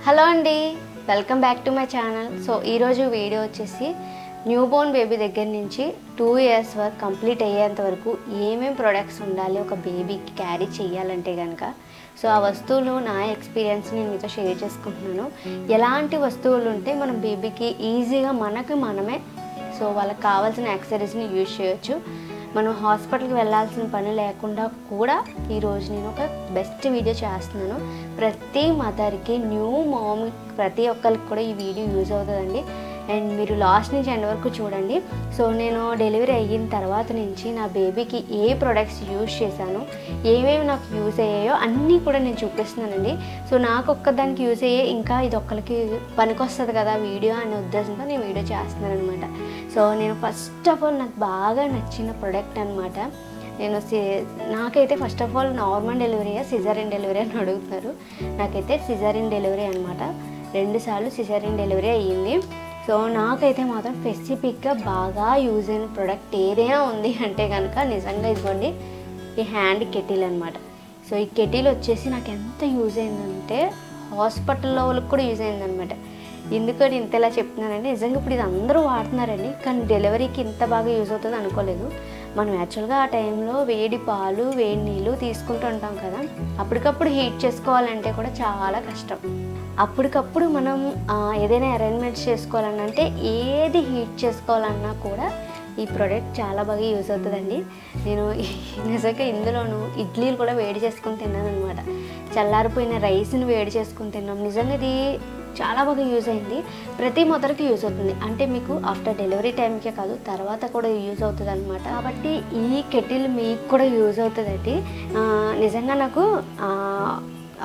Hello అండి, welcome back to my channel. So ఈరోజు video వచ్చేసి న్యూ బోర్న్ బేబీ దగ్గర నుంచి 2 years వరకు కంప్లీట్ అయ్యేంత వరకు ఏమేమి ప్రొడక్ట్స్ ఉండాలి ఒక బేబీకి క్యారీ చేయాలంటే కనుక. సో ఆ వస్తువులు నా ఎక్స్పీరియన్స్ నేను మీతో షేర్ చేసుకుంటున్నాను. ఎలాంటి వస్తువులు ఉంటే మనం బేబీకి ఈజీగా మనమే సో వాళ్ళకి కావాల్సిన యాక్సెసరీస్ని యూజ్ చేయొచ్చు. మనం హాస్పిటల్కి వెళ్ళాల్సిన పని లేకుండా కూడా ఈరోజు నేను ఒక బెస్ట్ వీడియో చేస్తున్నాను. ప్రతి మదర్కి, న్యూ మామ్, ప్రతి ఒక్కరికి కూడా ఈ వీడియో యూజ్ అవుతుందండి. అండ్ మీరు లాస్ట్ నుంచి ఎండ్ వరకు చూడండి. సో నేను డెలివరీ అయిన తర్వాత నుంచి నా బేబీకి ఏ ప్రొడక్ట్స్ యూజ్ చేశాను, ఏమేమి నాకు యూజ్ అయ్యాయో అన్నీ కూడా నేను చూపిస్తున్నానండి. సో నాకు ఒక్కదానికి యూజ్ అయ్యే, ఇంకా ఇది ఒక్కరికి పనికొస్తుంది కదా వీడియో అనే ఉద్దేశంతో నేను వీడియో చేస్తున్నాను అనమాట. సో నేను ఫస్ట్ ఆఫ్ ఆల్ నాకు బాగా నచ్చిన ప్రొడక్ట్ అనమాట. నాకైతే ఫస్ట్ ఆఫ్ ఆల్ నార్మల్ డెలివరీయా సిజేరియన్ డెలివరీ అని అడుగుతున్నారు. నాకైతే సిజేరియన్ డెలివరీ అనమాట. 2 సార్లు సిజేరియన్ డెలివరీ అయ్యింది. సో నాకైతే మాత్రం స్పెసిఫిక్గా బాగా యూజ్ అయిన ప్రోడక్ట్ ఏదైనా ఉంది అంటే కనుక నిజంగా ఇదిగోండి, ఈ హ్యాండ్ కెటిల్ అనమాట. సో ఈ కెటిల్ వచ్చేసి నాకు ఎంత యూజ్ అయిందంటే హాస్పిటల్లో వాళ్ళకి కూడా యూజ్ అయిందనమాట. ఎందుకంటే ఇంతలా చెప్తున్నానండి, నిజంగా ఇప్పుడు ఇది అందరూ వాడుతున్నారండి, కానీ డెలివరీకి ఇంత బాగా యూజ్ అవుతుంది అనుకోలేదు. మనం యాక్చువల్గా ఆ టైంలో వేడి పాలు, వేడి నీళ్ళు తీసుకుంటూ ఉంటాం కదా, అప్పటికప్పుడు హీట్ చేసుకోవాలంటే కూడా చాలా కష్టం. అప్పటికప్పుడు మనం ఏదైనా అరేంజ్మెంట్స్ చేసుకోవాలన్నా, అంటే ఏది హీట్ చేసుకోవాలన్నా కూడా ఈ ప్రోడక్ట్ చాలా బాగా యూజ్ అవుతుందండి. నేను నిజంగా ఇందులోనూ ఇడ్లీలు కూడా వేడి చేసుకుని తిన్నాను అనమాట. చల్లారిపోయిన రైస్ని వేడి చేసుకుని తిన్నాం. నిజంగా ఇది చాలా బాగా యూజ్ అయింది. ప్రతి మదర్కి యూజ్ అవుతుంది. అంటే మీకు ఆఫ్టర్ డెలివరీ టైంకే కాదు, తర్వాత కూడా యూజ్ అవుతుంది అనమాట. కాబట్టి ఈ కెటిల్ మీకు కూడా యూజ్ అవుతుందండి. నిజంగా నాకు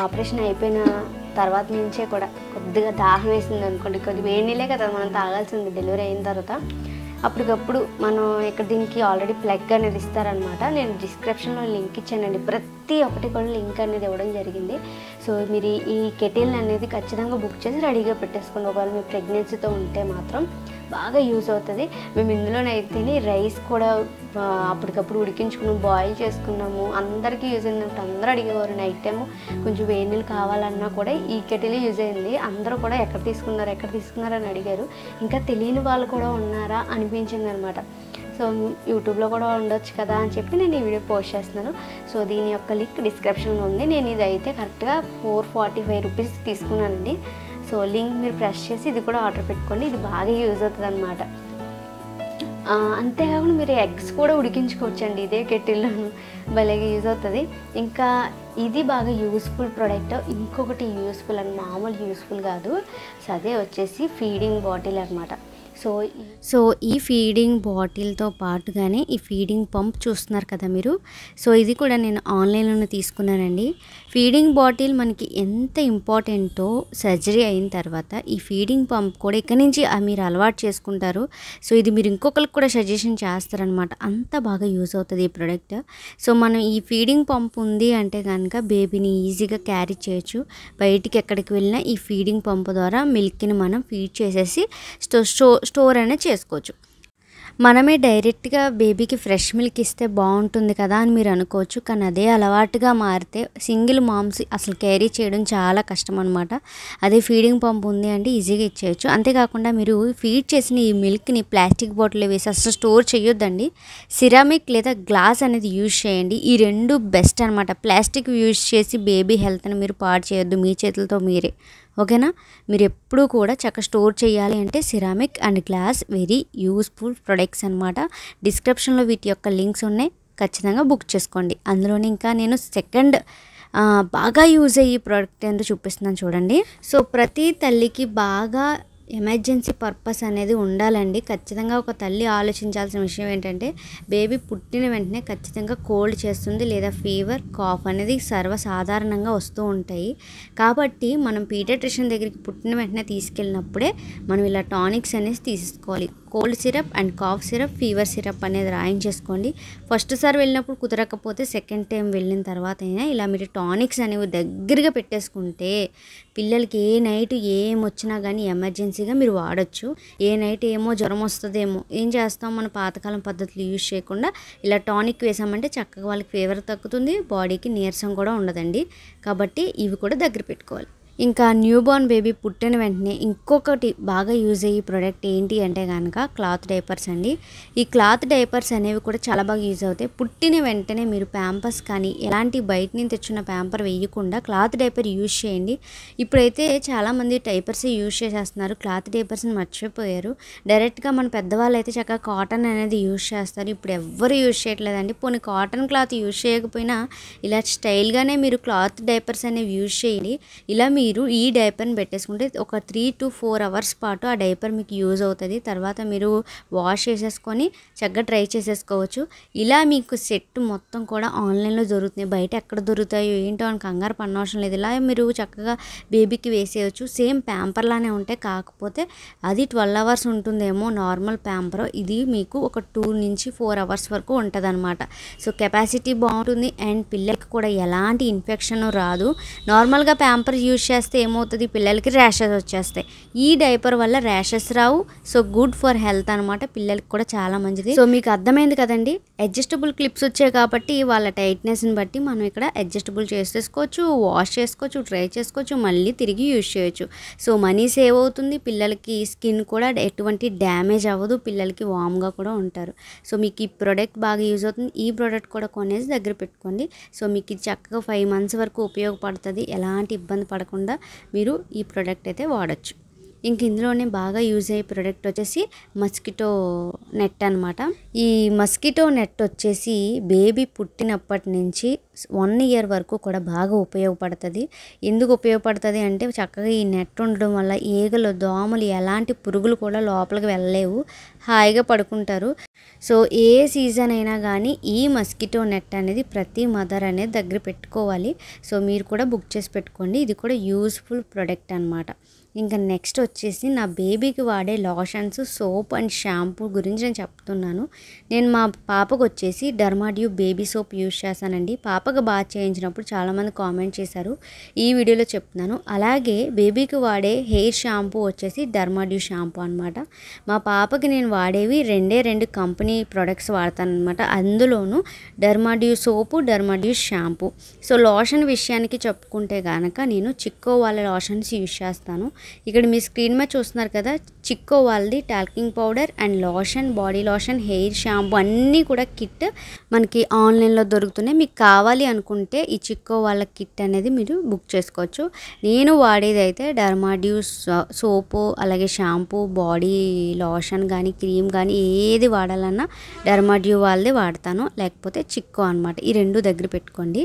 ఆపరేషన్ అయిపోయిన తర్వాత నుంచే కూడా కొద్దిగా దాహం వేసింది అనుకోండి, కొద్దిగా వేడి నీళ్ళే కదా మనం తాగాల్సింది డెలివరీ అయిన తర్వాత. అప్పటికప్పుడు మనం ఇక్కడ దీనికి ఆల్రెడీ ప్లగ్ అనేది ఇస్తారనమాట. నేను డిస్క్రిప్షన్లో లింక్ ఇచ్చానండి. ప్రతి ఒక్కటి కూడా లింక్ అనేది ఇవ్వడం జరిగింది. సో మీరు ఈ కెటిల్ అనేది ఖచ్చితంగా బుక్ చేసి రెడీగా పెట్టేసుకోండి. ఒకవేళ మీరు ప్రెగ్నెన్సీతో ఉంటే మాత్రం బాగా యూజ్ అవుతుంది. మేము ఇందులోనైతే రైస్ కూడా అప్పటికప్పుడు ఉడికించుకున్నాము, బాయిల్ చేసుకున్నాము. అందరికీ యూజ్ అయిందంటే అందరూ అడిగేవారు. నైట్ టైము కొంచెం వేడి నీళ్ళు కావాలన్నా కూడా ఈ కెటిల్ యూజ్ అయింది. అందరూ కూడా ఎక్కడ తీసుకున్నారు అని అడిగారు. ఇంకా తెలియని వాళ్ళు కూడా ఉన్నారా అనిపించింది అనమాట. సో యూట్యూబ్లో కూడా ఉండొచ్చు కదా అని చెప్పి నేను ఈ వీడియో పోస్ట్ చేస్తున్నాను. సో దీని యొక్క లింక్ డిస్క్రిప్షన్లో ఉంది. నేను ఇది అయితే కరెక్ట్గా 445 రూపీస్ తీసుకున్నానండి. సో లింక్ మీరు ప్రెస్ చేసి ఇది కూడా ఆర్డర్ పెట్టుకోండి. ఇది బాగా యూజ్ అవుతుంది అనమాట. అంతేకాకుండా మీరు ఎగ్స్ కూడా ఉడికించుకోవచ్చండి ఇదే కెటిల్లోను, భలేగా యూజ్ అవుతుంది. ఇంకా ఇది బాగా యూస్ఫుల్ ప్రోడక్ట్. ఇంకొకటి యూస్ఫుల్ అని మామూలు యూస్ఫుల్ కాదు. సో అదే వచ్చేసి ఫీడింగ్ బాటిల్ అనమాట. సో ఈ ఫీడింగ్ బాటిల్తో పాటుగానే ఈ ఫీడింగ్ పంప్ చూస్తున్నారు కదా మీరు. సో ఇది కూడా నేను ఆన్లైన్లోనే తీసుకున్నానండి. ఫీడింగ్ బాటిల్ మనకి ఎంత ఇంపార్టెంటో సర్జరీ అయిన తర్వాత ఈ ఫీడింగ్ పంప్ కూడా ఇక్కడ నుంచి మీరు అలవాటు చేసుకుంటారు. సో ఇది మీరు ఇంకొకరికి కూడా సజెషన్ చేస్తారనమాట. అంత బాగా యూజ్ అవుతుంది ఈ ప్రోడక్ట్. సో మనం ఈ ఫీడింగ్ పంప్ ఉంది అంటే కనుక బేబీని ఈజీగా క్యారీ చేయొచ్చు. బయటికి ఎక్కడికి వెళ్ళినా ఈ ఫీడింగ్ పంప్ ద్వారా మిల్క్ని మనం ఫీడ్ చేసేసి స్టోర్ అనేది చేసుకోవచ్చు. మనమే డైరెక్ట్గా బేబీకి ఫ్రెష్ మిల్క్ ఇస్తే బాగుంటుంది కదా అని మీరు అనుకోవచ్చు. కానీ అదే అలవాటుగా మారితే సింగిల్ మామ్స్ అసలు క్యారీ చేయడం చాలా కష్టం అనమాట. అదే ఫీడింగ్ పంప్ ఉంది అంటే ఈజీగా ఇచ్చేయచ్చు. అంతేకాకుండా మీరు ఫీడ్ చేసిన ఈ మిల్క్ని ప్లాస్టిక్ బాటిల్లో వేసి అసలు స్టోర్ చేయొద్దండి. సిరామిక్ లేదా గ్లాస్ అనేది యూజ్ చేయండి. ఈ రెండు బెస్ట్ అనమాట. ప్లాస్టిక్ యూజ్ చేసి బేబీ హెల్త్ని మీరు పాడు చేయొద్దు మీ చేతులతో మీరే. ఓకేనా? మీరు ఎప్పుడూ కూడా చక్కగా స్టోర్ చేయాలి అంటే ceramic and glass very useful products అనమాట. డిస్క్రిప్షన్లో వీటి యొక్క లింక్స్ ఉన్నాయి, ఖచ్చితంగా బుక్ చేసుకోండి. అందులోనే ఇంకా నేను సెకండ్ బాగా యూజ్ అయ్యే ప్రోడక్ట్ ఏంటో చూపిస్తున్నాను చూడండి. సో ప్రతి తల్లికి బాగా ఎమర్జెన్సీ పర్పస్ అనేది ఉండాలండి. ఖచ్చితంగా ఒక తల్లి ఆలోచించాల్సిన విషయం ఏంటంటే బేబీ పుట్టిన వెంటనే ఖచ్చితంగా కోల్డ్ చేస్తుంది లేదా ఫీవర్, కాఫ్ అనేది సర్వసాధారణంగా వస్తూ ఉంటాయి. కాబట్టి మనం పీడియాట్రిషియన్ దగ్గరికి పుట్టిన వెంటనే తీసుకెళ్ళినప్పుడే మనం ఇలా టానిక్స్ అనేది తీసుకోవాలి. Cold syrup and cough syrup, fever syrup అనేది రాయించేసుకోండి. ఫస్ట్ సారి వెళ్ళినప్పుడు కుదరకపోతే సెకండ్ టైం వెళ్ళిన తర్వాత అయినా ఇలా మీరు టానిక్స్ అనేవి దగ్గరగా పెట్టేసుకుంటే పిల్లలకి ఏ నైట్ ఏమొచ్చినా కానీ ఎమర్జెన్సీగా మీరు వాడచ్చు. ఏ నైట్ ఏమో జ్వరం వస్తుందేమో ఏం చేస్తాం, మన పాతకాలం పద్ధతులు యూజ్ చేయకుండా ఇలా టానిక్ వేసామంటే చక్కగా వాళ్ళకి ఫీవర్ తగ్గుతుంది, బాడీకి నీరసం కూడా ఉండదండి. కాబట్టి ఇవి కూడా దగ్గర పెట్టుకోవాలి. ఇంకా న్యూబార్న్ బేబీ పుట్టిన వెంటనే ఇంకొకటి బాగా యూజ్ అయ్యే ప్రోడక్ట్ ఏంటి అంటే కనుక క్లాత్ డైపర్స్ అండి. ఈ క్లాత్ డైపర్స్ అనేవి కూడా చాలా బాగా యూజ్ అవుతాయి. పుట్టిన వెంటనే మీరు ప్యాంపర్స్ కానీ ఎలాంటి బయట నుంచి తెచ్చిన ప్యాంపర్ వేయకుండా క్లాత్ డైపర్ యూజ్ చేయండి. ఇప్పుడైతే చాలామంది డైపర్స్ యూజ్ చేసేస్తున్నారు, క్లాత్ డైపర్స్ని మర్చిపోయారు. డైరెక్ట్గా మన పెద్దవాళ్ళు అయితే చక్కగా కాటన్ అనేది యూజ్ చేస్తారు. ఇప్పుడు ఎవ్వరు యూజ్ చేయట్లేదండి. పోనీ కాటన్ క్లాత్ యూజ్ చేయకపోయినా ఇలా స్టైల్గానే మీరు క్లాత్ డైపర్స్ అనేవి యూజ్ చేయండి. ఇలా మీరు ఈ డైపర్ని పెట్టేసుకుంటే ఒక 3 to 4 అవర్స్ పాటు ఆ డైపర్ మీకు యూజ్ అవుతుంది. తర్వాత మీరు వాష్ చేసేసుకొని చక్కగా ట్రై చేసేసుకోవచ్చు. ఇలా మీకు సెట్ మొత్తం కూడా ఆన్లైన్లో దొరుకుతున్నాయి. బయట ఎక్కడ దొరుకుతాయో ఏంటో అని కంగారు పడనవసరం లేదు. ఇలా మీరు చక్కగా బేబీకి వేసేయచ్చు. సేమ్ ప్యాంపర్ లానే ఉంటాయి, కాకపోతే అది 12 అవర్స్ ఉంటుందేమో నార్మల్ ప్యాంపర్. ఇది మీకు ఒక 2 నుంచి 4 అవర్స్ వరకు ఉంటుంది అనమాట. సో కెపాసిటీ బాగుంటుంది అండ్ పిల్లలకి కూడా ఎలాంటి ఇన్ఫెక్షన్ రాదు. నార్మల్గా ప్యాంపర్ యూజ్ చేస్తే ఏమవుతుంది, పిల్లలకి ర్యాషెస్ వచ్చేస్తాయి. ఈ డైపర్ వల్ల rashes Rao. So good for health అనమాట. పిల్లలకి కూడా చాలా మంచిది. సో మీకు అర్థమైంది కదండి. అడ్జస్టబుల్ క్లిప్స్ వచ్చాయి కాబట్టి వాళ్ళ టైట్నెస్ని బట్టి మనం ఇక్కడ అడ్జస్టబుల్ చేసేసుకోవచ్చు, వాష్ చేసుకోవచ్చు, ట్రై చేసుకోవచ్చు, మళ్ళీ తిరిగి యూజ్ చేయొచ్చు. సో మనీ సేవ్ అవుతుంది. పిల్లలకి స్కిన్ కూడా ఎటువంటి డ్యామేజ్ అవ్వదు. పిల్లలకి వామ్గా కూడా ఉంటారు. సో మీకు ఈ ప్రోడక్ట్ బాగా యూజ్ అవుతుంది. ఈ ప్రోడక్ట్ కూడా కొనేసి దగ్గర పెట్టుకోండి. సో మీకు ఇది చక్కగా 5 months వరకు ఉపయోగపడుతుంది. ఎలాంటి ఇబ్బంది పడకుండా మీరు ఈ ప్రోడక్ట్ అయితే వాడచ్చు. ఇంక ఇందులోనే బాగా యూజ్ అయ్యే ప్రోడక్ట్ వచ్చేసి మస్కిటో నెట్ అనమాట. ఈ మస్కిటో నెట్ వచ్చేసి బేబీ పుట్టినప్పటి నుంచి 1 year వరకు కూడా బాగా ఉపయోగపడుతుంది. ఎందుకు ఉపయోగపడుతుంది అంటే చక్కగా ఈ నెట్ ఉండడం వల్ల ఈగలు, దోమలు, ఎలాంటి పురుగులు కూడా లోపలికి వెళ్ళలేవు, హాయిగా పడుకుంటారు. సో ఏ సీజన్ అయినా కానీ ఈ మస్కిటో నెట్ అనేది ప్రతి మదర్ అనేది దగ్గర పెట్టుకోవాలి. సో మీరు కూడా బుక్ చేసి పెట్టుకోండి. ఇది కూడా యూస్ఫుల్ ప్రోడక్ట్ అనమాట. ఇంకా నెక్స్ట్ వచ్చేసి నా బేబీకి వాడే లోషన్స్, సోప్ అండ్ షాంపూ గురించి నేను చెప్తున్నాను. నేను మా పాపకు వచ్చేసి డర్మాడ్యూ బేబీ సోప్ యూజ్ చేశానండి. పాపకు బాత్ చేయించినప్పుడు చాలామంది కామెంట్ చేశారు, ఈ వీడియోలో చెప్తున్నాను. అలాగే బేబీకి వాడే హెయిర్ షాంపూ వచ్చేసి డర్మాడ్యూ షాంపూ అనమాట. మా పాపకి నేను వాడేవి 2 కంపెనీ ప్రొడక్ట్స్ వాడతాను అనమాట. అందులోనూ డర్మాడ్యూ సోపు, డర్మాడ్యూ షాంపూ. సో లోషన్ విషయానికి చెప్పుకుంటే కనుక నేను చిక్కో వాళ్ళ లోషన్స్ యూజ్ చేస్తాను. ఇక్కడ మీ స్క్రీన్ మీద చూస్తున్నారు కదా, చిక్కో వాళ్ళది talcum powder and lotion, body lotion, hair shampoo అన్నీ కూడా కిట్ మనకి ఆన్లైన్లో దొరుకుతున్నాయి. మీకు కావాలి అనుకుంటే ఈ చిక్కో వాళ్ళ కిట్ అనేది మీరు బుక్ చేసుకోవచ్చు. నేను వాడేది అయితే డర్మాడ్యూ సోపు, అలాగే షాంపూ, బాడీ లోషన్ కానీ క్రీమ్ కానీ ఏది వాడాలన్నా డర్మాడ్యూ వాళ్ళది వాడతాను, లేకపోతే చిక్కో అనమాట. ఈ 2 దగ్గర పెట్టుకోండి.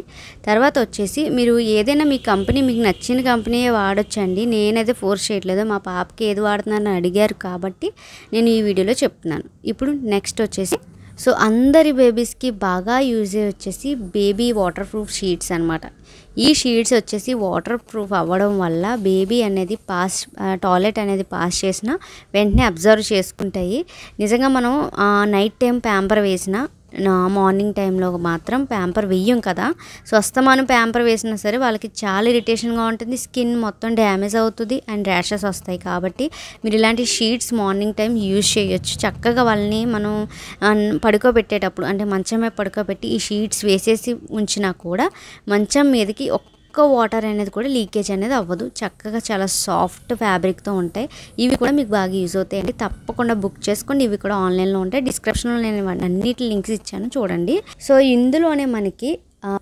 తర్వాత వచ్చేసి మీరు ఏదైనా మీ కంపెనీ మీకు నచ్చిన కంపెనీయే వాడొచ్చండి. నేనైతే ఫోర్స్ చేయట్లేదు. మా పాపకి ఏది వాడుతున్నారని అడిగారు కాబట్టి నేను ఈ వీడియోలో చెప్తున్నాను. ఇప్పుడు నెక్స్ట్ వచ్చేసి సో అందరి బేబీస్కి బాగా యూజ్ వచ్చేసి బేబీ వాటర్ ప్రూఫ్ షీట్స్ అనమాట. ఈ షీట్స్ వచ్చేసి వాటర్ ప్రూఫ్ అవ్వడం వల్ల బేబీ అనేది టాయిలెట్ అనేది పాస్ చేసిన వెంటనే అబ్జర్వ్ చేసుకుంటాయి. నిజంగా మనం నైట్ టైం ప్యాంపర్ వేసిన మార్నింగ్ టైంలో మాత్రం ప్యాంపర్ వెయ్యం కదా. సో అస్తమానం ప్యాంపర్ వేసినా సరే వాళ్ళకి చాలా ఇరిటేషన్గా ఉంటుంది, స్కిన్ మొత్తం డ్యామేజ్ అవుతుంది అండ్ ర్యాషెస్ వస్తాయి. కాబట్టి మీరు ఇలాంటి షీట్స్ మార్నింగ్ టైం యూజ్ చేయొచ్చు. చక్కగా వాళ్ళని మనం పడుకోబెట్టేటప్పుడు అంటే మంచం మీద పడుకోబెట్టి ఈ షీట్స్ వేసేసి ఉంచినా కూడా మంచం మీదకి వాటర్ అనేది కూడా లీకేజ్ అనేది అవ్వదు. చక్కగా చాలా సాఫ్ట్ ఫ్యాబ్రిక్తో ఉంటాయి. ఇవి కూడా మీకు బాగా యూజ్ అవుతాయండి. తప్పకుండా బుక్ చేసుకోండి. ఇవి కూడా ఆన్లైన్లో ఉంటాయి. డిస్క్రిప్షన్లో నేను అన్నిటి లింక్స్ ఇచ్చాను, చూడండి. సో ఇందులోనే మనకి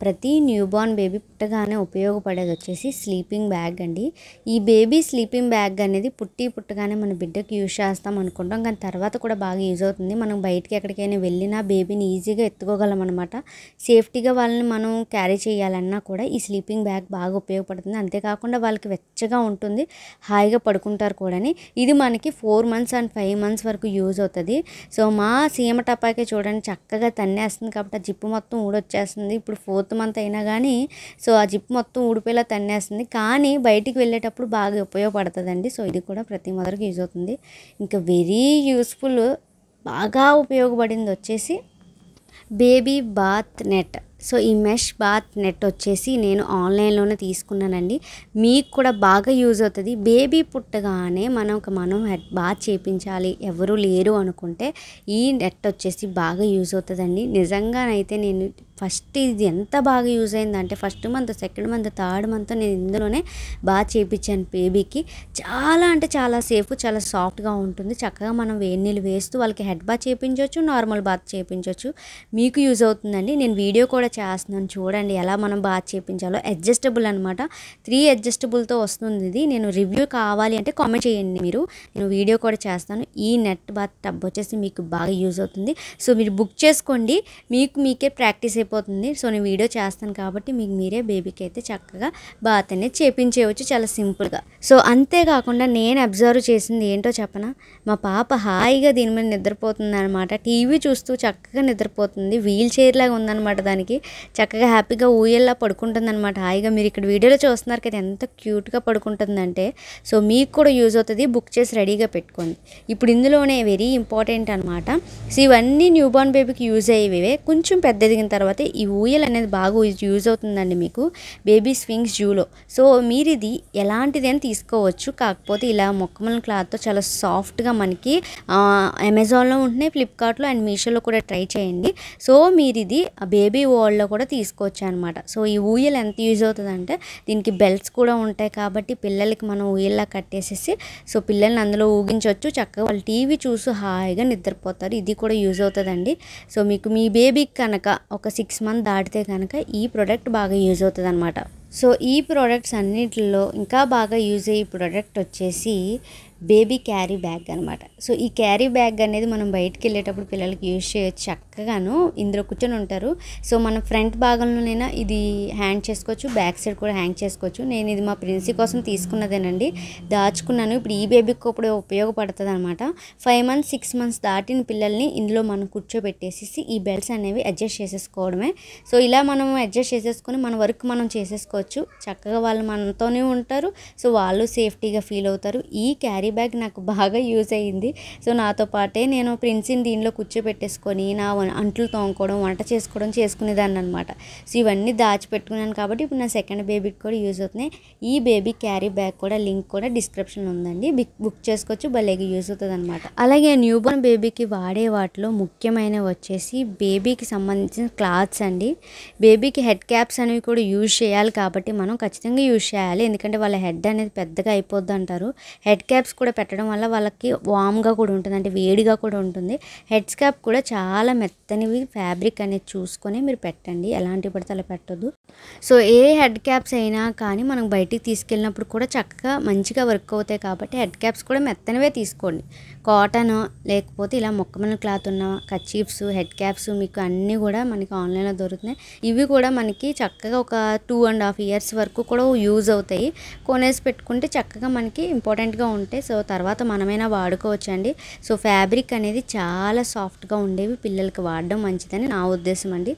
ప్రతి న్యూబార్న్ బేబీ పుట్టగానే ఉపయోగపడేది వచ్చేసి స్లీపింగ్ బ్యాగ్ అండి. ఈ బేబీ స్లీపింగ్ బ్యాగ్ అనేది పుట్టగానే మన బిడ్డకి యూజ్ చేస్తాం అనుకుంటాం, కానీ తర్వాత కూడా బాగా యూజ్ అవుతుంది. మనం బయటికి ఎక్కడికైనా వెళ్ళినా బేబీని ఈజీగా ఎత్తుకోగలం అనమాట. సేఫ్టీగా వాళ్ళని మనం క్యారీ చేయాలన్నా కూడా ఈ స్లీపింగ్ బ్యాగ్ బాగా ఉపయోగపడుతుంది. అంతేకాకుండా వాళ్ళకి వెచ్చగా ఉంటుంది, హాయిగా పడుకుంటారు కూడా. ఇది మనకి 4 months and 5 months వరకు యూజ్ అవుతుంది. సో మా సీమ టపాకే చూడండి చక్కగా తన్నేస్తుంది కాబట్టి ఆ జిప్పు మొత్తం ఊడొచ్చేస్తుంది. ఇప్పుడు 4th month అయినా కానీ సో ఆ జిప్ మొత్తం ఊడిపోయేలా తన్నేస్తుంది, కానీ బయటికి వెళ్ళేటప్పుడు బాగా ఉపయోగపడుతుందండి. సో ఇది కూడా ప్రతి మదర్కి యూజ్ అవుతుంది. ఇంకా వెరీ యూస్ఫుల్ బాగా ఉపయోగపడింది వచ్చేసి బేబీ బాత్ నెట్. సో ఈ మెష్ బాత్ నెట్ వచ్చేసి నేను ఆన్లైన్లోనే తీసుకున్నానండి. మీకు కూడా బాగా యూజ్ అవుతుంది. బేబీ పుట్టగానే మనం బాత్ చేయించాలి, ఎవరు లేరు అనుకుంటే ఈ నెట్ వచ్చేసి బాగా యూజ్ అవుతుందండి. నిజంగానైతే నేను ఫస్ట్ ఇది ఎంత బాగా యూజ్ అయిందంటే first month, second month, third month నేను ఇందులోనే బాగా చేయించాను బేబీకి. చాలా అంటే చాలా సేఫ్, చాలా సాఫ్ట్గా ఉంటుంది. చక్కగా మనం వేడి నీళ్ళు వేస్తూ వాళ్ళకి హెడ్ బాత్ చేయించవచ్చు, నార్మల్ బాత్ చేయించవచ్చు. మీకు యూజ్ అవుతుందండి. నేను వీడియో కూడా చేస్తున్నాను చూడండి ఎలా మనం బాత్ చేయించాలో. అడ్జస్టబుల్ అనమాట, 3 అడ్జస్టబుల్తో వస్తుంది ఇది. నేను రివ్యూ కావాలి అంటే కామెంట్ చేయండి మీరు, నేను వీడియో కూడా చేస్తాను. ఈ నెట్ బాత్ టబ్ వచ్చేసి మీకు బాగా యూజ్ అవుతుంది. సో మీరు బుక్ చేసుకోండి, మీకే ప్రాక్టీస్ అయిపోతుంది. సో నేను వీడియో చేస్తాను కాబట్టి మీకు మీరే బేబీకి అయితే చక్కగా బాత్ అనేది చేపించేయవచ్చు చాలా సింపుల్గా. సో అంతేకాకుండా నేను అబ్జర్వ్ చేసింది ఏంటో చెప్పనా, మా పాప హాయిగా దీని మీద నిద్రపోతుంది అనమాట. టీవీ చూస్తూ చక్కగా నిద్రపోతుంది. వీల్ చైర్ లాగా ఉందన్నమాట దానికి. చక్కగా హ్యాపీగా ఊయల్లా పడుకుంటుంది అనమాట హాయిగా. మీరు ఇక్కడ వీడియోలో చూస్తున్నారు కదా ఎంత క్యూట్గా పడుకుంటుందంటే. సో మీకు కూడా యూజ్ అవుతుంది, బుక్ చేసి రెడీగా పెట్టుకోండి. ఇప్పుడు ఇందులోనే వెరీ ఇంపార్టెంట్ అనమాట. సో ఇవన్నీ న్యూ బోర్న్ బేబీకి యూజ్ అయ్యేవే. కొంచెం పెద్ద ఎదిగిన తర్వాత ఈ ఊయల్ అనేది బాగా యూజ్ అవుతుందండి మీకు బేబీ స్వింగ్స్ జూలో. సో మీరు ఇది ఎలాంటిది అని తీసుకోవచ్చు, కాకపోతే ఇలా మొక్కమల క్లాత్తో చాలా సాఫ్ట్గా మనకి అమెజాన్లో ఉంటున్నాయి, ఫ్లిప్కార్ట్లో అండ్ మీషోలో కూడా ట్రై చేయండి. సో మీరు ఇది బేబీ వరల్డ్లో కూడా తీసుకోవచ్చు అనమాట. సో ఈ ఊయల్ ఎంత యూజ్ అవుతుందంటే దీనికి బెల్ట్స్ కూడా ఉంటాయి కాబట్టి పిల్లలకి మనం ఊయల్లా కట్టేసేసి సో పిల్లల్ని అందులో ఊగించవచ్చు. చక్కగా వాళ్ళు టీవీ చూసి హాయిగా నిద్రపోతారు. ఇది కూడా యూజ్ అవుతుందండి. సో మీకు మీ బేబీకి కనుక ఒక 6 మంత్ దాటితే కనుక ఈ ప్రోడక్ట్ బాగా యూజ్ అవుతుంది అనమాట. సో ఈ ప్రోడక్ట్స్ అన్నిటిలో ఇంకా బాగా యూజ్ అయ్యే ప్రోడక్ట్ వచ్చేసి బేబీ క్యారీ బ్యాగ్ అనమాట. సో ఈ క్యారీ బ్యాగ్ అనేది మనం బయటికి వెళ్ళేటప్పుడు పిల్లలకి యూజ్ చేయొచ్చు చక్కగాను. ఇందులో కూర్చొని ఉంటారు. సో మనం ఫ్రంట్ భాగంలోనైనా ఇది హ్యాంగ్ చేసుకోవచ్చు, బ్యాక్ సైడ్ కూడా హ్యాంగ్ చేసుకోవచ్చు. నేను ఇది మా ప్రిన్సీ కోసం తీసుకున్నదేనండి, దాచుకున్నాను. ఇప్పుడు ఈ బేబీకి కూడా ఉపయోగపడుతుంది అనమాట. 5 మంత్స్ 6 మంత్స్ దాటిన పిల్లల్ని ఇందులో మనం కూర్చోబెట్టేసి ఈ బెల్ట్స్ అనేవి అడ్జస్ట్ చేసేసుకోవడమే. సో ఇలా మనం అడ్జస్ట్ చేసేసుకొని మన వర్క్ మనం చేసేసుకోవచ్చు. చక్కగా వాళ్ళు మనతోనే ఉంటారు. సో వాళ్ళు సేఫ్టీగా ఫీల్ అవుతారు. ఈ క్యారీ బ్యాగ్ నాకు బాగా యూజ్ అయ్యింది. సో నాతో పాటే నేను ప్రిన్సీని దీనిలో కూర్చోబెట్టేసుకొని నా అంట్లు తోముకోవడం, వంట చేసుకోవడం చేసుకునేదాన్ని అనమాట. సో ఇవన్నీ దాచిపెట్టుకున్నాను కాబట్టి ఇప్పుడు నా సెకండ్ బేబీకి కూడా యూజ్ అవుతున్నాయి. ఈ బేబీ క్యారీ బ్యాగ్ కూడా లింక్ కూడా డిస్క్రిప్షన్లో ఉందండి, బుక్ చేసుకోవచ్చు, భలేగా యూజ్ అవుతుంది అనమాట. అలాగే న్యూ బోర్న్ బేబీకి వాడే వాటిలో ముఖ్యమైనవి వచ్చేసి బేబీకి సంబంధించిన క్లాత్స్ అండి. బేబీకి హెడ్ క్యాప్స్ అనేవి కూడా యూజ్ చేయాలి కాబట్టి మనం ఖచ్చితంగా యూజ్ చేయాలి. ఎందుకంటే వాళ్ళ హెడ్ అనేది పెద్దగా అయిపోద్ది అంటారు. హెడ్ క్యాప్స్ కూడా పెట్టడం వల్ల వాళ్ళకి వామ్గా కూడా ఉంటుంది, అంటే వేడిగా కూడా ఉంటుంది. హెడ్ క్యాప్ కూడా చాలా మెత్తనివి ఫ్యాబ్రిక్ అనేది చూసుకొని మీరు పెట్టండి, ఎలాంటి పడితే అలా పెట్టొద్దు. సో ఏ హెడ్ క్యాప్స్ అయినా కానీ మనం బయటికి తీసుకెళ్ళినప్పుడు కూడా చక్కగా మంచిగా వర్క్ అవుతాయి కాబట్టి హెడ్ క్యాప్స్ కూడా మెత్తనివే తీసుకోండి. కాటన్ లేకపోతే ఇలా మొక్కమల క్లాత్ ఉన్న కర్చీఫ్స్, హెడ్ క్యాప్స్ మీకు అన్నీ కూడా మనకి ఆన్లైన్లో దొరుకుతున్నాయి. ఇవి కూడా మనకి చక్కగా ఒక 2.5 years వరకు కూడా యూజ్ అవుతాయి. కొనేసి పెట్టుకుంటే చక్కగా మనకి ఇంపార్టెంట్గా ఉంటాయి. సో తర్వాత మనమైనా వాడుకోవచ్చు అండి. సో ఫ్యాబ్రిక్ అనేది చాలా సాఫ్ట్గా ఉండేవి పిల్లలకి వాడడం మంచిదని నా ఉద్దేశం అండి.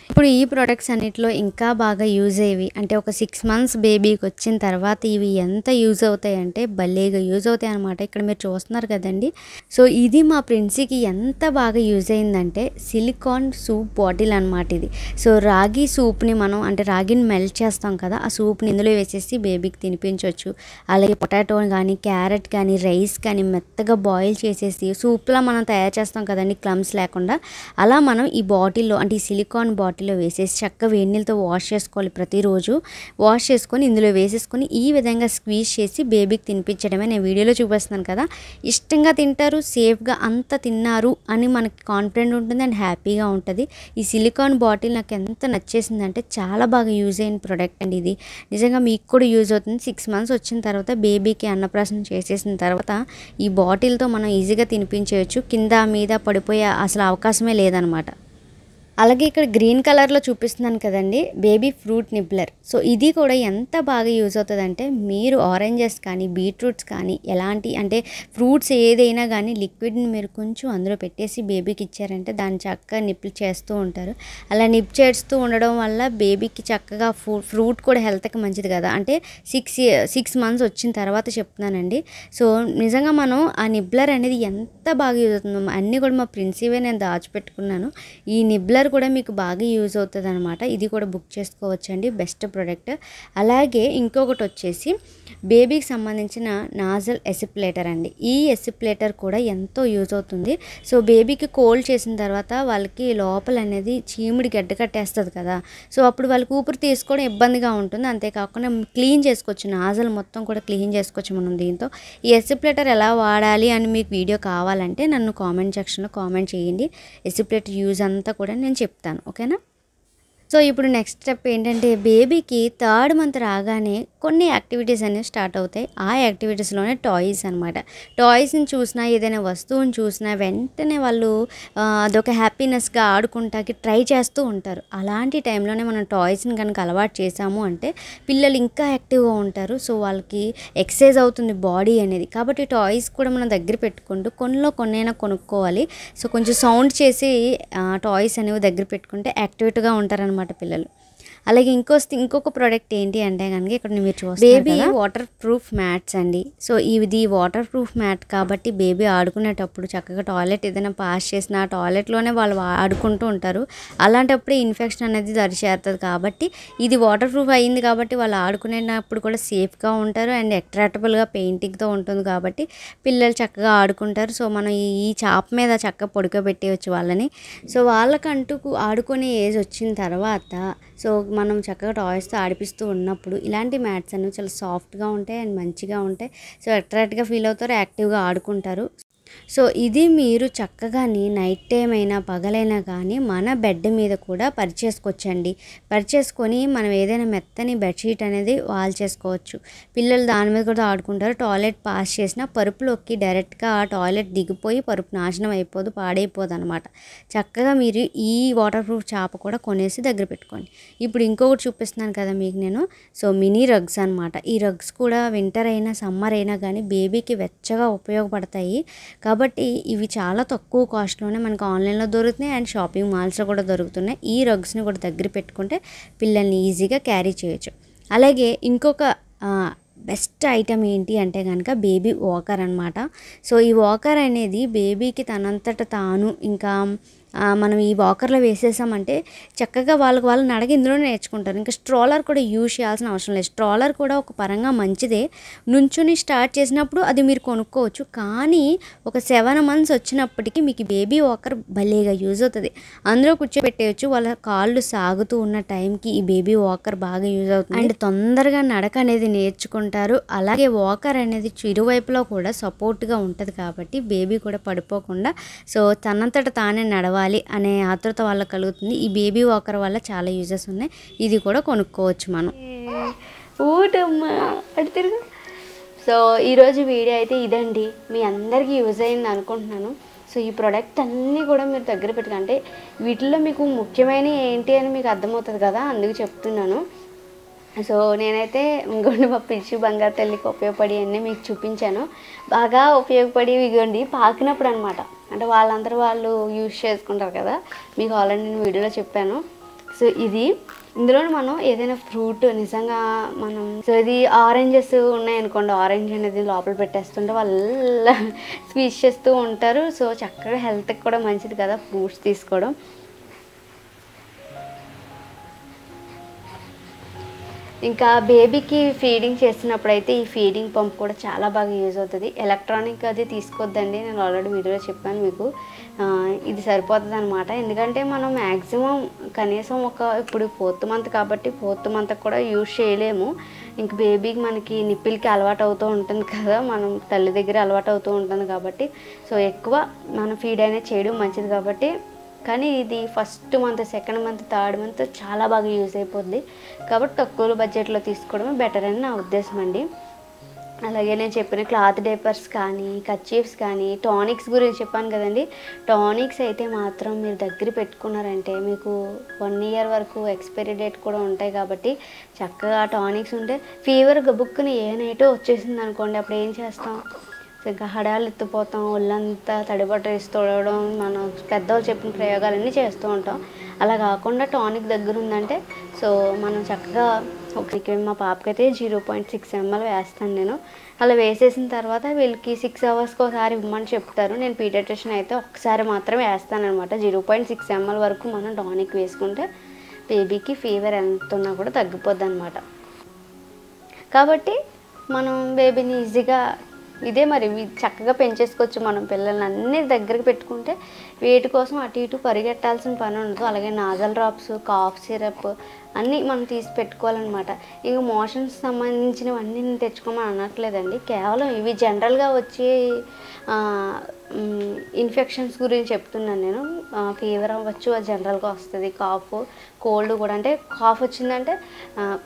ఇప్పుడు ఈ ప్రొడక్ట్స్ అన్నిటిలో ఇంకా బాగా యూజ్ అయ్యేవి అంటే ఒక 6 months బేబీకి వచ్చిన తర్వాత ఇవి ఎంత యూజ్ అవుతాయి అంటే భలేగా యూజ్ అవుతాయి అనమాట. ఇక్కడ మీరు చూస్తున్నారు కదండి. సో ఇది మా ప్రిన్సీకి ఎంత బాగా యూజ్ అయిందంటే సిలికాన్ సూప్ బాటిల్ అనమాట ఇది. సో రాగి సూప్ని మనం అంటే రాగిని మెల్ట్ చేస్తాం కదా, ఆ సూప్ని ఇందులో వేసేసి బేబీకి తినిపించవచ్చు. అలాగే పొటాటో కానీ, క్యారెట్ కానీ, రైస్ కానీ మెత్తగా బాయిల్ చేసేసి సూప్లా మనం తయారు చేస్తాం కదండి క్లమ్స్ లేకుండా, అలా మనం ఈ బాటిల్లో అంటే ఈ సిలికాన్ బాటిల్లో వేసేసి చక్కగా వేడి నీళ్ళతో వాష్ చేసుకోవాలి. ప్రతిరోజు వాష్ చేసుకొని ఇందులో వేసేసుకొని ఈ విధంగా స్క్వీజ్ చేసి బేబీకి తినిపించడమే. నేను వీడియోలో చూపిస్తున్నాను కదా, ఇష్టంగా తింటారు, సేఫ్గా అంత తిన్నారు అని మనకి కాన్ఫిడెంట్ ఉంటుంది అండ్ హ్యాపీగా ఉంటుంది. ఈ సిలికాన్ బాటిల్ నాకు ఎంత నచ్చేసిందంటే చాలా బాగా యూజ్ అయిన ప్రోడక్ట్ అండి ఇది. నిజంగా మీకు కూడా యూజ్ అవుతుంది. 6 months వచ్చిన తర్వాత బేబీకి అన్నప్రాసన చేసేసిన తర్వాత ఈ బాటిల్తో మనం ఈజీగా తినిపించవచ్చు. కింద మీద పడిపోయే అసలు అవకాశమే లేదనమాట. అలాగే ఇక్కడ గ్రీన్ కలర్లో చూపిస్తున్నాను కదండి బేబీ ఫ్రూట్ నిబ్లర్. సో ఇది కూడా ఎంత బాగా యూజ్ అవుతుందంటే మీరు ఆరెంజెస్ కానీ, బీట్రూట్స్ కానీ, ఎలాంటి అంటే ఫ్రూట్స్ ఏదైనా కానీ లిక్విడ్ని మీరు కొంచెం అందులో పెట్టేసి బేబీకి ఇచ్చారంటే దాన్ని చక్కగా నిప్ చేస్తూ ఉంటారు. అలా నిప్ చేస్తూ ఉండడం వల్ల బేబీకి చక్కగా ఫ్రూట్ కూడా హెల్త్కి మంచిది కదా. అంటే 6 months వచ్చిన తర్వాత చెప్తున్నానండి. సో నిజంగా మనం ఆ నిబ్లర్ అనేది ఎంత బాగా యూజ్ అవుతుందో అన్నీ కూడా మా ప్రిన్సీవే నేను దాచిపెట్టుకున్నాను. ఈ నిబ్లర్ కలర్ కూడా మీకు బాగా యూజ్ అవుతుంది అనమాట. ఇది కూడా బుక్ చేసుకోవచ్చండి, బెస్ట్ ప్రోడక్ట్. అలాగే ఇంకొకటి వచ్చేసి బేబీకి సంబంధించిన నాజల్ ఎసిప్లేటర్ అండి. ఈ ఎసిప్లేటర్ కూడా ఎంతో యూజ్ అవుతుంది. సో బేబీకి కోల్డ్ చేసిన తర్వాత వాళ్ళకి లోపల అనేది చీముడి గడ్డ కట్టేస్తుంది కదా, సో అప్పుడు వాళ్ళకి ఊపిరి తీసుకోవడం ఇబ్బందిగా ఉంటుంది. అంతేకాకుండా క్లీన్ చేసుకోవచ్చు, నాజల్ మొత్తం కూడా క్లీన్ చేసుకోవచ్చు మనం దీంతో. ఈ ఎసిప్లేటర్ ఎలా వాడాలి అని మీకు వీడియో కావాలంటే నన్ను కామెంట్ సెక్షన్లో కామెంట్ చేయండి. ఎసిప్లేటర్ యూజ్ అంతా కూడా నేను చెప్తాను, ఓకేనా. సో ఇప్పుడు నెక్స్ట్ స్టెప్ ఏంటంటే, బేబీకి 3rd మంత్ రాగానే కొన్ని యాక్టివిటీస్ అనేవి స్టార్ట్ అవుతాయి. ఆ యాక్టివిటీస్లోనే టాయ్స్ అనమాట. టాయ్స్ని చూసినా, ఏదైనా వస్తువుని చూసినా వెంటనే వాళ్ళు అదొక హ్యాపీనెస్గా ఆడుకుంటాకి ట్రై చేస్తూ ఉంటారు. అలాంటి టైంలోనే మనం టాయ్స్ని కనుక అలవాటు చేసాము అంటే పిల్లలు ఇంకా యాక్టివ్గా ఉంటారు. సో వాళ్ళకి ఎక్సర్సైజ్ అవుతుంది బాడీ అనేది. కాబట్టి టాయ్స్ కూడా మనం దగ్గర పెట్టుకుంటూ కొన్నైనా కొనుక్కోవాలి. సో కొంచెం సౌండ్ చేసి టాయ్స్ అనేవి దగ్గర పెట్టుకుంటే యాక్టివేట్గా ఉంటారనమాట పిల్లలు. అలాగే ఇంకొక ప్రోడక్ట్ ఏంటి అంటే కనుక ఇక్కడ మీరు చూస్తారు బేబీ వాటర్ ప్రూఫ్ మ్యాట్స్ అండి. సో ఇది వాటర్ ప్రూఫ్ మ్యాట్ కాబట్టి బేబీ ఆడుకునేటప్పుడు చక్కగా టాయిలెట్ ఏదైనా పాస్ చేసినా టాయిలెట్లోనే వాళ్ళు ఆడుకుంటూ ఉంటారు. అలాంటప్పుడు ఇన్ఫెక్షన్ అనేది దరిచేరుతుంది. కాబట్టి ఇది వాటర్ ప్రూఫ్ అయ్యింది కాబట్టి వాళ్ళు ఆడుకునేటప్పుడు కూడా సేఫ్గా ఉంటారు అండ్ అట్రాక్టబుల్గా పెయింటింగ్తో ఉంటుంది కాబట్టి పిల్లలు చక్కగా ఆడుకుంటారు. సో మనం ఈ చాప మీద చక్కగా పడుకోబెట్టేయచ్చు వాళ్ళని. సో వాళ్ళకంటూ ఆడుకునే ఏజ్ వచ్చిన తర్వాత సో మనం చక్కగా టాయ్స్తో ఆడిపిస్తూ ఉన్నప్పుడు ఇలాంటి మ్యాట్స్ అనేవి చాలా సాఫ్ట్గా ఉంటాయి అండ్ మంచిగా ఉంటాయి. సో అట్రాక్ట్గా ఫీల్ అవుతారు, యాక్టివ్గా ఆడుకుంటారు. సో ఇది మీరు చక్కగాని నైట్ టైం అయినా పగలైనా కానీ మన బెడ్ మీద కూడా పరిచేసుకోవచ్చండి. పరిచేసుకొని మనం ఏదైనా మెత్తని బెడ్షీట్ అనేది వాల్ చేసుకోవచ్చు. పిల్లలు దాని మీద కూడా ఆడుకుంటారు. టాయిలెట్ పాస్ చేసిన పరుపులోకి డైరెక్ట్గా ఆ టాయిలెట్ దిగిపోయి పరుపు నాశనం అయిపోదు, పాడైపోదు అనమాట. చక్కగా మీరు ఈ వాటర్ ప్రూఫ్ చాప కూడా కొనేసి దగ్గర పెట్టుకోండి. ఇప్పుడు ఇంకొకటి చూపిస్తున్నాను కదా మీకు నేను. సో మినీ రగ్స్ అనమాట. ఈ రగ్స్ కూడా వింటర్ అయినా సమ్మర్ అయినా కానీ బేబీకి వెచ్చగా ఉపయోగపడతాయి. కాబట్టి ఇవి చాలా తక్కువ కాస్ట్లోనే మనకు ఆన్లైన్లో దొరుకుతున్నాయి అండ్ షాపింగ్ మాల్స్లో కూడా దొరుకుతున్నాయి. ఈ రగ్స్ని కూడా దగ్గర పెట్టుకుంటే పిల్లల్ని ఈజీగా క్యారీ చేయొచ్చు. అలాగే ఇంకొక బెస్ట్ ఐటమ్ ఏంటి అంటే కనుక బేబీ వాకర్ అనమాట. సో ఈ వాకర్ అనేది బేబీకి తనంతట తాను ఇంకా మనం ఈ వాకర్లో వేసేసామంటే చక్కగా వాళ్ళు నడక ఇందులోనే నేర్చుకుంటారు. ఇంకా స్ట్రోలర్ కూడా యూజ్ చేయాల్సిన అవసరం లేదు. స్ట్రోలర్ కూడా ఒక పరంగా మంచిదే. నుంచుని స్టార్ట్ చేసినప్పుడు అది మీరు కొనుక్కోవచ్చు. కానీ ఒక 7 months వచ్చినప్పటికీ మీకు బేబీ వాకర్ భలేగా యూజ్ అవుతుంది. అందులో కూర్చోబెట్టేయచ్చు. వాళ్ళ కాళ్ళు సాగుతూ ఉన్న టైంకి ఈ బేబీ వాకర్ బాగా యూజ్ అవుతుంది అండ్ తొందరగా నడక అనేది నేర్చుకుంటారు. అలాగే వాకర్ అనేది ఇరువైపులో కూడా సపోర్ట్గా ఉంటుంది కాబట్టి బేబీ కూడా పడిపోకుండా సో తనంతట తానే నడవాలి అనే ఆతృత వాళ్ళకి కలుగుతుంది. ఈ బేబీ వాకర్ వల్ల చాలా యూజెస్ ఉన్నాయి. ఇది కూడా కొనుక్కోవచ్చు మనం. ఊటమ్మా అటు తిరుగు. సో ఈరోజు వీడియో అయితే ఇదండి. మీ అందరికీ యూజ్ అయింది అనుకుంటున్నాను. సో ఈ ప్రోడక్ట్ అన్నీ కూడా మీరు దగ్గర పెట్టుకుంటే వీటిల్లో మీకు ముఖ్యమైన ఏంటి అని మీకు అర్థమవుతుంది కదా, అందుకు చెప్తున్నాను. సో నేనైతే ఇంకోండి మా పిలిచి బంగారు తల్లికి ఉపయోగపడి అన్నీ మీకు చూపించాను. బాగా ఉపయోగపడి ఇగోండి పాకినప్పుడు అనమాట. అంటే వాళ్ళందరూ వాళ్ళు యూజ్ చేసుకుంటారు కదా, మీకు ఆల్రెడీ నేను వీడియోలో చెప్పాను. సో ఇందులో మనం ఏదైనా ఫ్రూట్ నిజంగా మనం సో ఇది ఆరెంజెస్ ఉన్నాయనుకోండి, ఆరెంజ్ అనేది లోపల పెట్టేస్తుంటే వాళ్ళు స్క్వీజ్ చేస్తూ ఉంటారు. సో చక్కగా హెల్త్కి కూడా మంచిది కదా ఫ్రూట్స్ తీసుకోవడం. ఇంకా బేబీకి ఫీడింగ్ చేస్తున్నప్పుడు అయితే ఈ ఫీడింగ్ పంప్ కూడా చాలా బాగా యూజ్ అవుతుంది. ఎలక్ట్రానిక్ అది తీసుకోవద్దండి, నేను ఆల్రెడీ వీడియోలో చెప్పాను మీకు. ఇది సరిపోతుంది అనమాట. ఎందుకంటే మనం మ్యాక్సిమం కనీసం ఇప్పుడు 4th month కాబట్టి 4th month కూడా యూజ్ చేయలేము. ఇంక బేబీకి మనకి నిప్పిల్కి అలవాటు అవుతూ ఉంటుంది కదా, మనం తల్లి దగ్గర అలవాటు అవుతూ ఉంటుంది కాబట్టి సో ఎక్కువ మనం ఫీడ్ అనేది చేయడం మంచిది కాబట్టి. కానీ ఇది 1st month, 2nd month, 3rd month చాలా బాగా యూజ్ అయిపోద్ది కాబట్టి తక్కువ బడ్జెట్లో తీసుకోవడమే బెటర్ అని నా ఉద్దేశం అండి. అలాగే నేను చెప్పిన క్లాత్ డైపర్స్ కానీ కర్చీఫ్స్ కానీ టానిక్స్ గురించి చెప్పాను కదండి. టానిక్స్ అయితే మాత్రం మీరు దగ్గర పెట్టుకున్నారంటే మీకు 1 year వరకు ఎక్స్పైరీ డేట్ కూడా ఉంటాయి కాబట్టి చక్కగా టానిక్స్ ఉంటే ఫీవర్ గబుక్కుని ఏ నైటో వచ్చేసింది అనుకోండి, అప్పుడు ఏం చేస్తాం, ఇంకా హడాలు ఎత్తిపోతాం, ఒళ్ళంతా తడిబట్ట వేసి తొడవడం, మనం పెద్దవాళ్ళు చెప్పిన ప్రయోగాలన్నీ చేస్తూ ఉంటాం. అలా కాకుండా టానిక్ దగ్గర ఉందంటే సో మనం చక్కగా ఒకరికి మా పాపకైతే 0.6 ml వేస్తాను నేను. అలా వేసేసిన తర్వాత వీళ్ళకి 6 అవర్స్కి ఒకసారి ఇవ్వమని చెప్తారు. నేను పీడియాట్రిషియన్ అయితే ఒకసారి మాత్రమే వేస్తాను అనమాట. 0.6 ml వరకు మనం టానిక్ వేసుకుంటే బేబీకి ఫీవర్ ఎంత ఉన్నా కూడా తగ్గిపోద్ది అనమాట. కాబట్టి మనం బేబీని ఈజీగా ఇదే మరి చక్కగా పెంచేసుకోవచ్చు. మనం పిల్లల్ని అన్ని దగ్గరికి పెట్టుకుంటే వేటి కోసం అటు ఇటు పరిగెట్టాల్సిన పని ఉండదు. అలాగే నాజల్ డ్రాప్స్, కాఫ్ సిరప్ అన్నీ మనం తీసి పెట్టుకోవాలన్నమాట. ఇక మోషన్స్ సంబంధించినవన్నీ నేను తెచ్చుకోమని అనట్లేదండి. కేవలం ఇవి జనరల్గా వచ్చే ఇన్ఫెక్షన్స్ గురించి చెప్తున్నాను నేను. ఫీవర్ అవ్వచ్చు, అది జనరల్గా వస్తుంది. కాఫ్, కోల్డ్ కూడా, అంటే కాఫ్ వచ్చిందంటే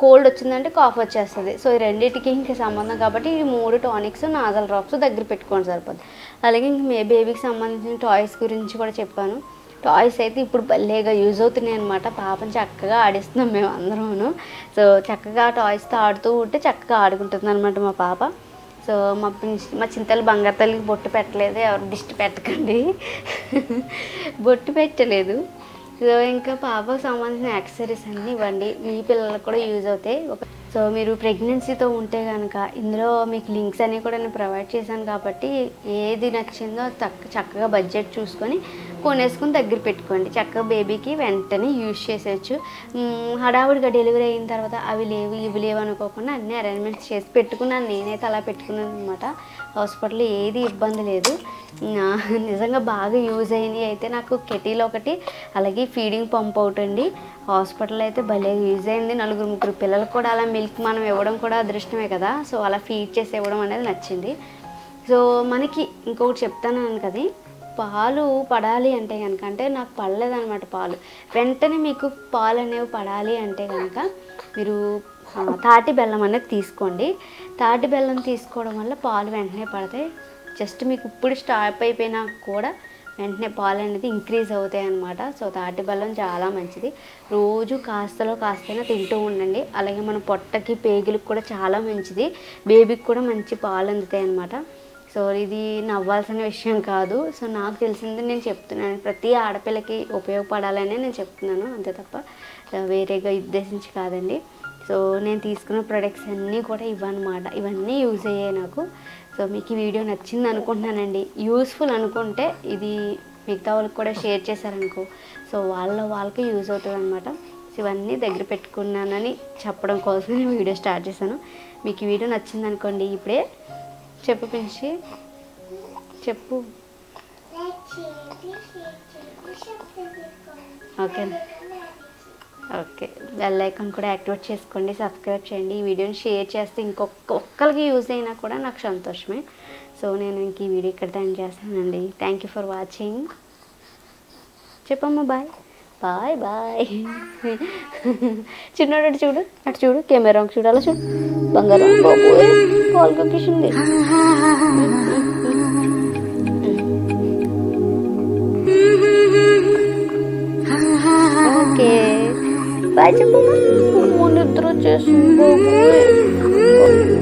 కోల్డ్ వచ్చిందంటే కాఫ్ వచ్చేస్తుంది. సో ఈ రెండింటికి ఇంకా సంబంధం కాబట్టి ఈ 3 టానిక్స్, నాజల్ డ్రాప్స్ దగ్గర పెట్టుకోండి సరిపోద్ది. అలాగే ఇంక బేబీకి సంబంధించిన టాయ్స్ గురించి కూడా చెప్పాను. టాయ్స్ అయితే ఇప్పుడు భలేగా యూజ్ అవుతున్నాయి అనమాట. పాపని చక్కగా ఆడిస్తున్నాం మేము అందరూను. సో చక్కగా టాయ్స్తో ఆడుతూ ఉంటే చక్కగా ఆడుకుంటుంది అనమాట మా పాప. సో మా చింతలు బంగారు తల్లికి బొట్టు పెట్టలేదు, ఎవరు దిష్టి పెట్టకండి. బొట్టు పెట్టలేదు. సో ఇంకా పాపకు సంబంధించిన యాక్సెసరీస్ అన్నీ ఇవ్వండి, మీ పిల్లలకు కూడా యూజ్ అవుతాయి. సో మీరు ప్రెగ్నెన్సీతో ఉంటే కనుక ఇందులో మీకు లింక్స్ అన్నీ కూడా నేను ప్రొవైడ్ చేశాను కాబట్టి ఏది నచ్చిందో చక్కగా బడ్జెట్ చూసుకొని కొనేసుకుని దగ్గర పెట్టుకోండి. చక్కగా బేబీకి వెంటనే యూజ్ చేసేయచ్చు. హడావుడిగా డెలివరీ అయిన తర్వాత అవి లేవు ఇవి లేవు అనుకోకుండా అన్నీ అరేంజ్మెంట్స్ చేసి పెట్టుకున్నాను. నేనైతే అలా పెట్టుకున్నాను అనమాట. హాస్పిటల్లో ఏది ఇబ్బంది లేదు. నిజంగా బాగా యూజ్ అయినాయి అయితే నాకు కెటీల్ ఒకటి, అలాగే ఫీడింగ్ పంప్ ఒకటి అండి. హాస్పిటల్లో అయితే భలే యూజ్ అయింది. 4-3 పిల్లలకు కూడా అలా మిల్క్ మనం ఇవ్వడం కూడా అదృష్టమే కదా. సో అలా ఫీడ్ చేసి ఇవ్వడం అనేది నచ్చింది. సో మనకి ఇంకొకటి చెప్తాను కదా, పాలు పడాలి అంటే కనుక, అంటే నాకు పడలేదనమాట పాలు. వెంటనే మీకు పాలు అనేవి పడాలి అంటే కనుక మీరు తాటి బెల్లం అనేది తీసుకోండి. తాటి బెల్లం తీసుకోవడం వల్ల పాలు వెంటనే పడతాయి. జస్ట్ మీకు ఇప్పుడు స్టాప్ అయిపోయినా కూడా వెంటనే పాలు అనేది ఇంక్రీజ్ అవుతాయి అన్నమాట. సో తాటి బెల్లం చాలా మంచిది. రోజు కాస్తలో కాస్తైనా తింటూ ఉండండి. అలాగే మన పొట్టకి పేగులకు కూడా చాలా మంచిది. బేబీకి కూడా మంచి పాలు అందుతాయి అన్నమాట. సో ఇది నవ్వాల్సిన విషయం కాదు. సో నాకు తెలిసింది నేను చెప్తున్నాను. ప్రతి ఆడపిల్లకి ఉపయోగపడాలనే నేను చెప్తున్నాను, అంతే తప్ప వేరేగా ఉద్దేశించి కాదండి. సో నేను తీసుకున్న ప్రొడక్ట్స్ అన్నీ కూడా ఇవన్నమాట. ఇవన్నీ యూజ్ అయ్యాయి నాకు. సో మీకు ఈ వీడియో నచ్చింది అనుకుంటున్నానండి. యూస్ఫుల్ అనుకుంటే ఇది మిగతా వాళ్ళకి కూడా షేర్ చేశారనుకో, సో వాళ్ళకి యూజ్ అవుతుంది అనమాట. సో ఇవన్నీ దగ్గర పెట్టుకున్నానని చెప్పడం కోసం నేను వీడియో స్టార్ట్ చేశాను. మీకు ఈ వీడియో నచ్చింది అనుకోండి, ఇప్పుడే చెప్పు పిలిచి చెప్పు. ఓకేనా? ఓకే, బెల్ ఐకాన్ కూడా యాక్టివేట్ చేసుకోండి, సబ్స్క్రైబ్ చేయండి. ఈ వీడియోని షేర్ చేస్తే ఒక్కరికి యూజ్ అయినా కూడా నాకు సంతోషమే. సో నేను ఇంక ఈ వీడియో ఇక్కడ ఎండ్ చేస్తానండి. Thank you for watching. చెప్పమ్మా బాయ్. Bye bye. చిన్నోడు అటు చూడు కెమెరా చూడు, అలా చూడు. బంగారం బాబు పాలు కక్కింది. ఓకే బాయ్ చెప్పమ్మా. నిద్ర వచ్చేస్తుంది బాబు.